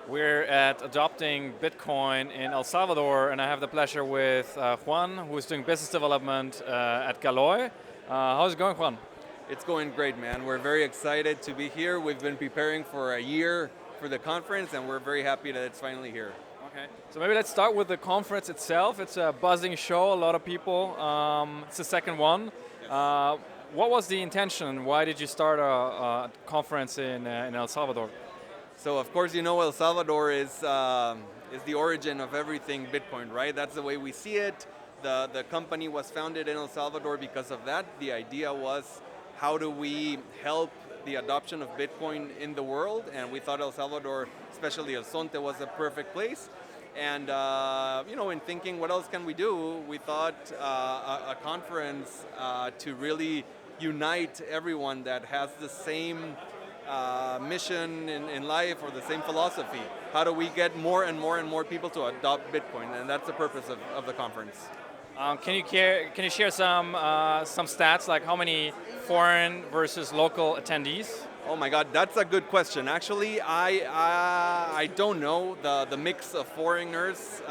We're at adopting Bitcoin in El Salvador, and I have the pleasure with Juan, who is doing business development at Galoy. How's it going, Juan? It's going great, man. We're very excited to be here. We've been preparing for a year for the conference, and we're very happy that it's finally here. Okay. So maybe let's start with the conference itself. It's a buzzing show, a lot of people. It's the second one. Yes. What was the intention? Why did you start a conference in El Salvador? So, of course, you know El Salvador is the origin of everything Bitcoin, right? That's the way we see it. The company was founded in El Salvador because of that. The idea was, how do we help the adoption of Bitcoin in the world? And we thought El Salvador, especially El Zonte, was a perfect place. And in thinking what else can we do, we thought a conference to really unite everyone that has the same mission in life or the same philosophy. How do we get more and more people to adopt Bitcoin? And that's the purpose of the conference. Can you share some stats, like how many foreign versus local attendees? Oh my God, that's a good question. Actually, I don't know the mix of foreigners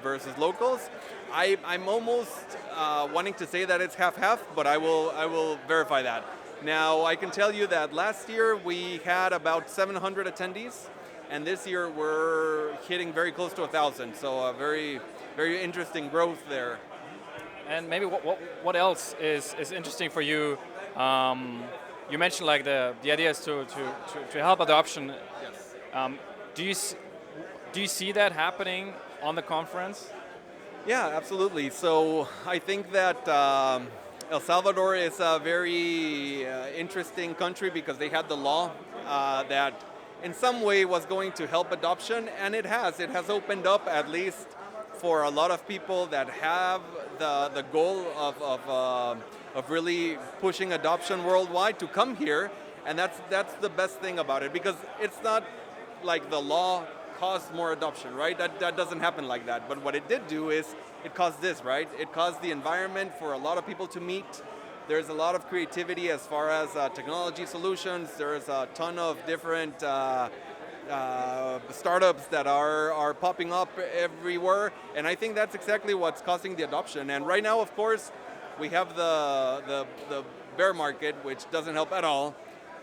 versus locals. I'm almost wanting to say that it's half-half, but I will verify that. Now, I can tell you that last year we had about 700 attendees, and this year we're hitting very close to 1,000. So a very, very interesting growth there. And maybe what else is interesting for you? You mentioned like the idea is to help adoption. Yes. Do you see that happening on the conference? Yeah, absolutely. So I think that El Salvador is a very interesting country because they had the law that in some way was going to help adoption, and it has. It has opened up, at least for a lot of people that have the goal of really pushing adoption worldwide, to come here. And that's the best thing about it, because it's not like the law caused more adoption, right? That doesn't happen like that. But what it did do is it caused this, right? It caused the environment for a lot of people to meet. There's a lot of creativity as far as technology solutions. There's a ton of different startups that are popping up everywhere. And I think that's exactly what's causing the adoption. And right now, of course, we have the bear market, which doesn't help at all.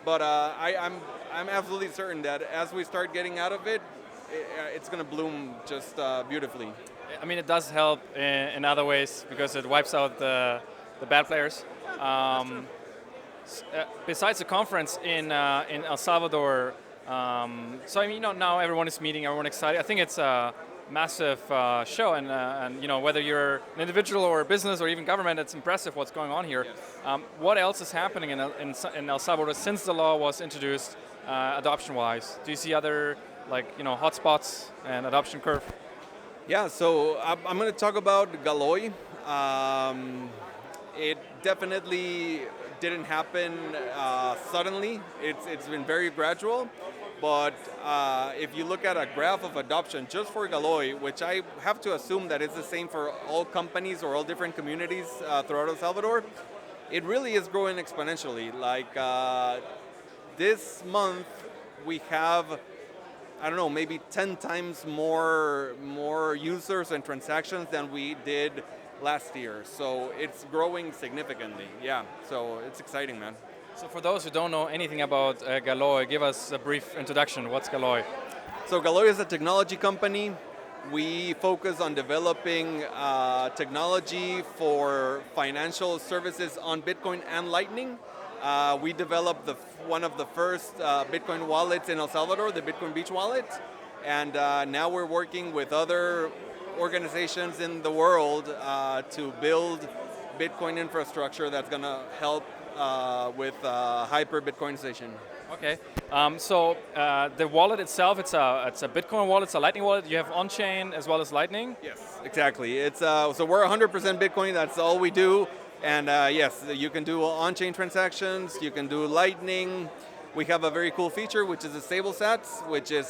But I'm absolutely certain that as we start getting out of it, it's going to bloom just beautifully. I mean, it does help in other ways because it wipes out the bad players. Besides the conference in El Salvador, so I mean, now everyone is meeting, everyone excited. I think it's a massive show, and whether you're an individual or a business or even government, it's impressive what's going on here. Yes. What else is happening in El Salvador since the law was introduced, adoption-wise? Do you see other hotspots and adoption curve? Yeah, so I'm going to talk about Galoy. It definitely didn't happen suddenly. It's been very gradual. But if you look at a graph of adoption just for Galoy, which I have to assume that it's the same for all companies or all different communities throughout El Salvador, it really is growing exponentially. Like this month, we have, I don't know, maybe 10 times more users and transactions than we did last year. So it's growing significantly. Yeah, so it's exciting, man. So for those who don't know anything about Galoy, give us a brief introduction. What's Galoy? So Galoy is a technology company. We focus on developing technology for financial services on Bitcoin and Lightning. We developed one of the first Bitcoin wallets in El Salvador, the Bitcoin Beach wallet. And now we're working with other organizations in the world to build Bitcoin infrastructure that's going to help with hyper-Bitcoinization. Okay, so the wallet itself, it's a Bitcoin wallet, it's a Lightning wallet. You have on-chain as well as Lightning? Yes, exactly. It's so we're 100% Bitcoin, that's all we do. And yes, you can do on-chain transactions, you can do Lightning. We have a very cool feature, which is the Stablesats, which is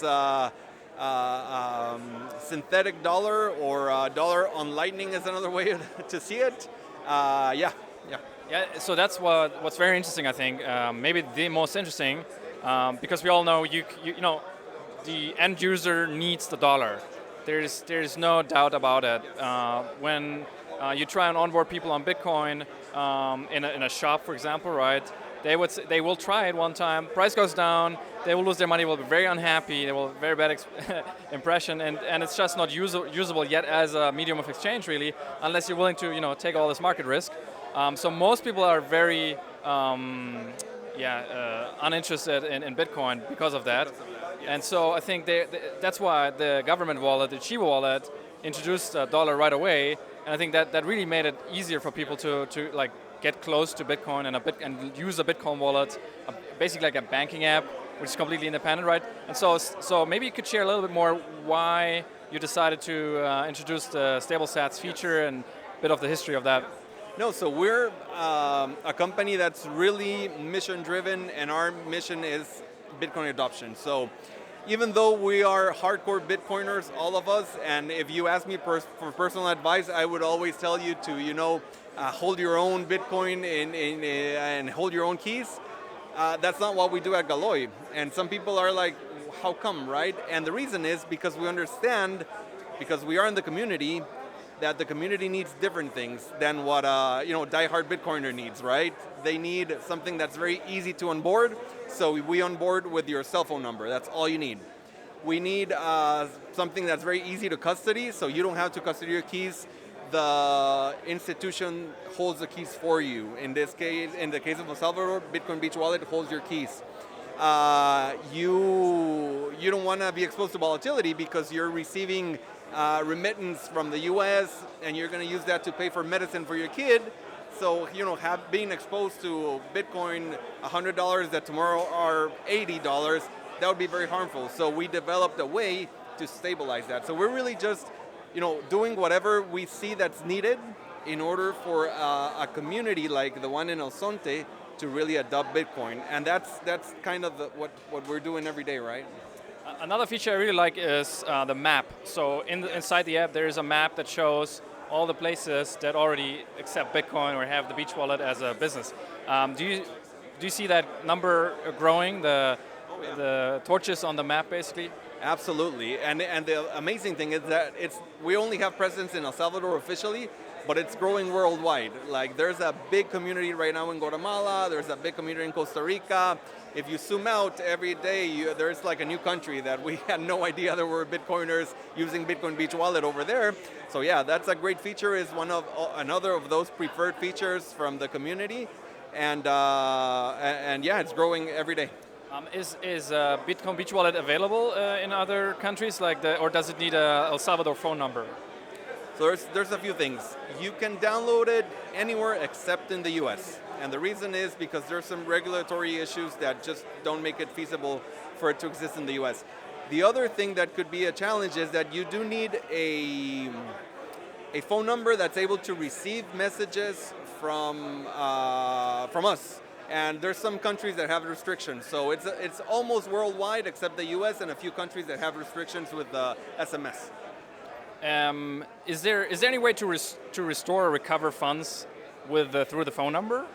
synthetic dollar, or dollar on Lightning is another way to see it. Yeah. Yeah, so that's what's very interesting, I think. Maybe the most interesting, because we all know you know the end user needs the dollar. There's no doubt about it. When you try and onboard people on Bitcoin in a shop, for example, right? They will try it one time. Price goes down. They will lose their money. Will be very unhappy. They will have very bad impression, and it's just not usable yet as a medium of exchange, really, unless you're willing to take all this market risk. So most people are very uninterested in Bitcoin because of that. And so I think that's why the government wallet, the Chivo wallet, introduced a dollar right away. And I think that really made it easier for people to like get close to Bitcoin and use a Bitcoin wallet, basically like a banking app, which is completely independent, right? And so maybe you could share a little bit more why you decided to introduce the Stablesats feature and a bit of the history of that. No, so we're a company that's really mission driven, and our mission is Bitcoin adoption. So even though we are hardcore Bitcoiners, all of us, and if you ask me for personal advice, I would always tell you to hold your own Bitcoin and hold your own keys. That's not what we do at Galoy. And some people are like, how come, right? And the reason is because we understand, because we are in the community, that the community needs different things than what diehard Bitcoiner needs, right? They need something that's very easy to onboard. So we onboard with your cell phone number. That's all you need. We need something that's very easy to custody, so you don't have to custody your keys. The institution holds the keys for you. In this case, in the case of El Salvador, Bitcoin Beach Wallet holds your keys. You don't want to be exposed to volatility because you're receiving remittance from the U.S. and you're going to use that to pay for medicine for your kid. So being exposed to Bitcoin $100 that tomorrow are $80, that would be very harmful. So we developed a way to stabilize that. So we're really just doing whatever we see that's needed in order for a community like the one in El Zonte to really adopt Bitcoin, and that's kind of what we're doing every day, right? Another feature I really like is the map. So inside the app, there is a map that shows all the places that already accept Bitcoin or have the Beach Wallet as a business. Do you see that number growing? The torches on the map, basically. Absolutely, and the amazing thing is that we only have presence in El Salvador officially, but it's growing worldwide. Like there's a big community right now in Guatemala. There's a big community in Costa Rica. If you zoom out every day, there's like a new country that we had no idea there were Bitcoiners using Bitcoin Beach Wallet over there. So yeah, that's a great feature. Is another of those preferred features from the community, and yeah, it's growing every day. Is Bitcoin Beach Wallet available in other countries, or does it need a El Salvador phone number? So there's a few things. You can download it anywhere except in the U.S. And the reason is because there's some regulatory issues that just don't make it feasible for it to exist in the U.S. The other thing that could be a challenge is that you do need a phone number that's able to receive messages from us. And there's some countries that have restrictions. So it's almost worldwide except the U.S. and a few countries that have restrictions with SMS. Is there any way to restore or recover funds through the phone number?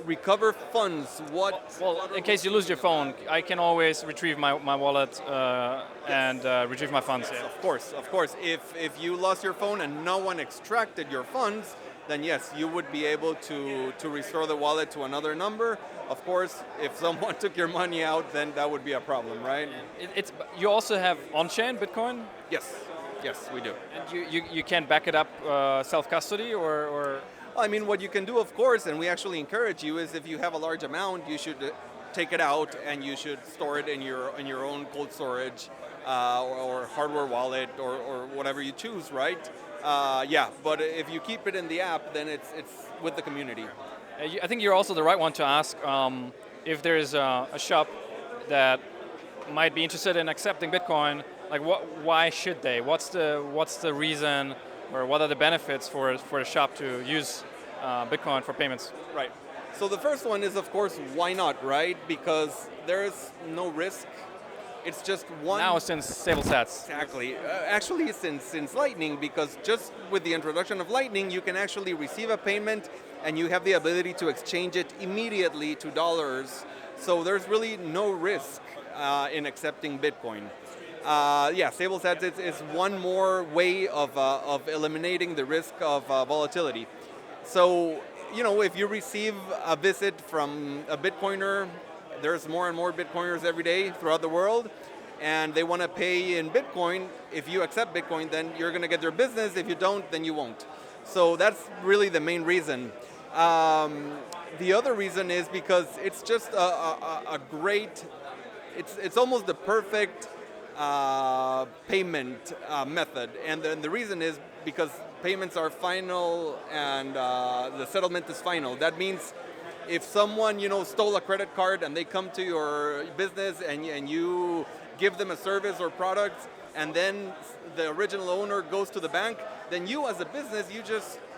Recover funds. Well, in case you lose your phone, I can always retrieve my wallet and retrieve my funds. Yeah. Of course. If you lost your phone and no one extracted your funds, then yes, you would be able to restore the wallet to another number. Of course, if someone took your money out, then that would be a problem, right? You also have on-chain Bitcoin? Yes, we do. And you can back it up self-custody or? I mean, what you can do, of course, and we actually encourage you, is if you have a large amount, you should take it out and you should store it in your own cold storage or hardware wallet or whatever you choose, right? Yeah, but if you keep it in the app, then it's with the community. I think you're also the right one to ask if there's a shop that might be interested in accepting Bitcoin. Like, why should they? What's the reason, or what are the benefits for a shop to use Bitcoin for payments? Right. So the first one is, of course, why not, right? Because there is no risk. It's just one. Now since Stablesats. Exactly. Actually, since Lightning, because just with the introduction of Lightning, you can actually receive a payment and you have the ability to exchange it immediately to dollars. So there's really no risk in accepting Bitcoin. Stablesats is one more way of eliminating the risk of volatility. So, if you receive a visit from a Bitcoiner, there's more and more Bitcoiners every day throughout the world, and they want to pay in Bitcoin. If you accept Bitcoin, then you're going to get their business. If you don't, then you won't. So that's really the main reason. The other reason is because it's just a great, it's almost the perfect payment method. And then the reason is because payments are final and the settlement is final. That means if someone stole a credit card and they come to your business and you give them a service or product, and then the original owner goes to the bank, then you as a business,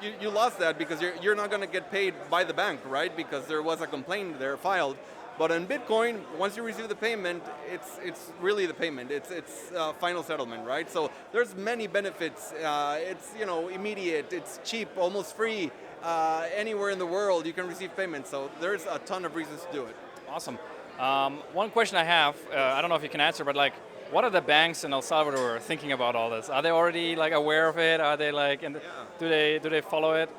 you lost that because you're not going to get paid by the bank, right? Because there was a complaint there filed. But in Bitcoin, once you receive the payment, it's really the payment. It's final settlement, right? So there's many benefits. It's immediate. It's cheap, almost free. Anywhere in the world you can receive payments. So there's a ton of reasons to do it. Awesome. One question I have, I don't know if you can answer, but what are the banks in El Salvador thinking about all this? Are they already aware of it? Are they do they follow it?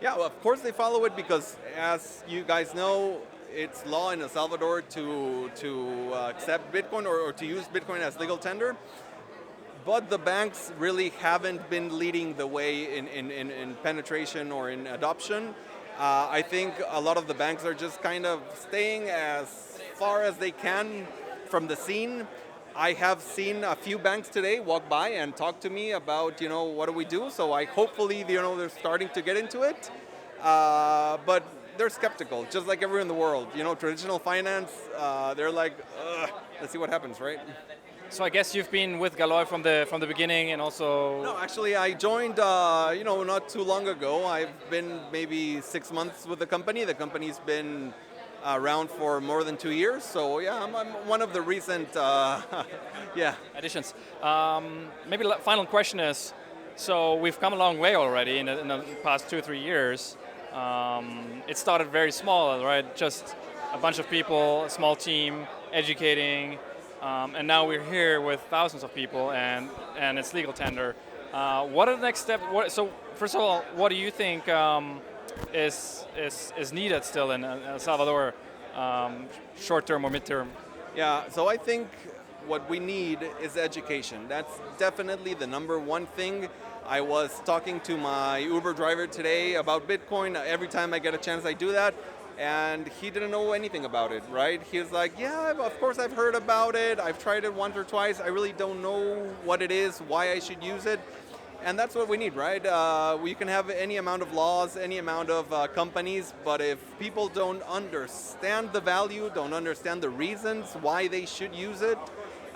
Yeah, well, of course they follow it because, as you guys know, it's law in El Salvador to accept Bitcoin or to use Bitcoin as legal tender. But the banks really haven't been leading the way in penetration or in adoption. I think a lot of the banks are just kind of staying as far as they can from the scene. I have seen a few banks today walk by and talk to me about, what do we do? So hopefully, they're starting to get into it. But they're skeptical, just like everyone in the world. Traditional finance, they're like, let's see what happens, right? So I guess you've been with Galoy from the beginning, and also. No, actually, I joined, not too long ago. I've been maybe 6 months with the company. The company's been around for more than 2 years. So yeah, I'm one of the recent, additions. Maybe the final question is, so we've come a long way already in the past 2 or 3 years. It started very small, right? Just a bunch of people, a small team, educating, and now we're here with thousands of people, and it's legal tender. What are the next steps? So first of all, what do you think is needed still in El Salvador, short term or midterm? Yeah, so I think what we need is education. That's definitely the number one thing. I was talking to my Uber driver today about Bitcoin. Every time I get a chance, I do that. And he didn't know anything about it, right? He was like, yeah, of course I've heard about it. I've tried it once or twice. I really don't know what it is, why I should use it. And that's what we need, right? We can have any amount of laws, any amount of companies, but if people don't understand the value, don't understand the reasons why they should use it,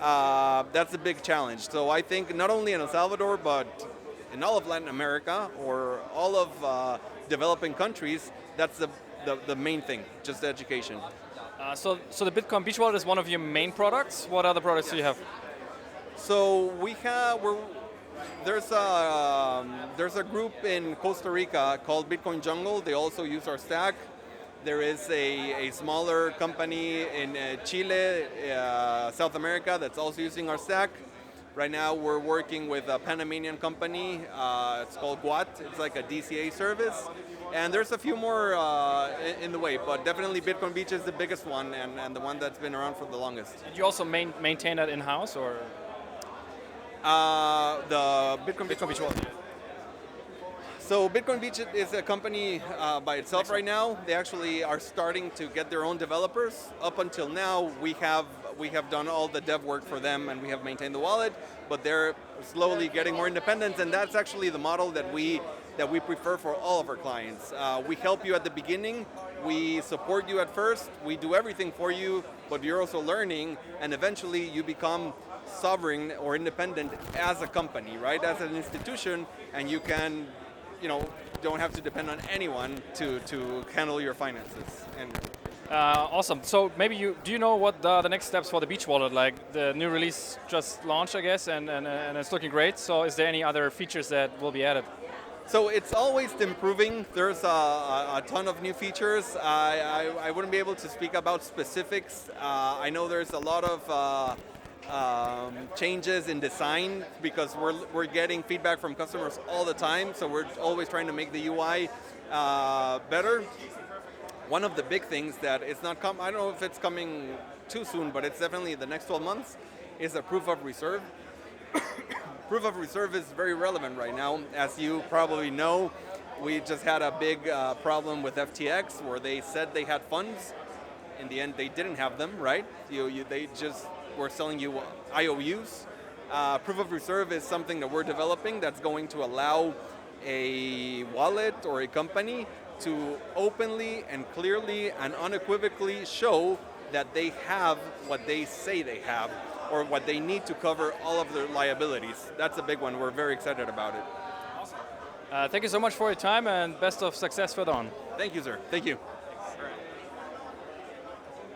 that's a big challenge. So I think not only in El Salvador, but in all of Latin America or all of developing countries, that's the main thing, just education. So the Bitcoin Beach Wallet is one of your main products. What other products do you have? So there's a group in Costa Rica called Bitcoin Jungle. They also use our stack. There is a smaller company in Chile, South America, that's also using our stack. Right now we're working with a Panamanian company. It's called Guat. It's like a DCA service. And there's a few more in the way, but definitely Bitcoin Beach is the biggest one and the one that's been around for the longest. Did you also maintain that in-house, or? The Bitcoin Beach Wallet. So Bitcoin Beach is a company by itself right now. They actually are starting to get their own developers. Up until now, we have done all the dev work for them and we have maintained the wallet, but they're slowly getting more independent, and that's actually the model that we prefer for all of our clients. We help you at the beginning, we support you at first, we do everything for you, but you're also learning, and eventually you become sovereign or independent as a company, right? As an institution, and you can, don't have to depend on anyone to handle your finances. And awesome. So maybe do you know what the next steps for the Beach Wallet? Like the new release just launched, I guess, and it's looking great. So is there any other features that will be added? So it's always improving. There's a ton of new features. I wouldn't be able to speak about specifics. I know there's a lot of changes in design because we're getting feedback from customers all the time. So we're always trying to make the UI better. One of the big things that it's not I don't know if it's coming too soon, but it's definitely the next 12 months, is a proof of reserve. Proof of reserve is very relevant right now. As you probably know, we just had a big problem with FTX where they said they had funds. In the end, they didn't have them, right? They just were selling you IOUs. Proof of reserve is something that we're developing that's going to allow a wallet or a company to openly and clearly and unequivocally show that they have what they say they have, or what they need to cover all of their liabilities. That's a big one. We're very excited about it. Awesome. Thank you so much for your time, and best of success for on. Thank you, sir. Thank you.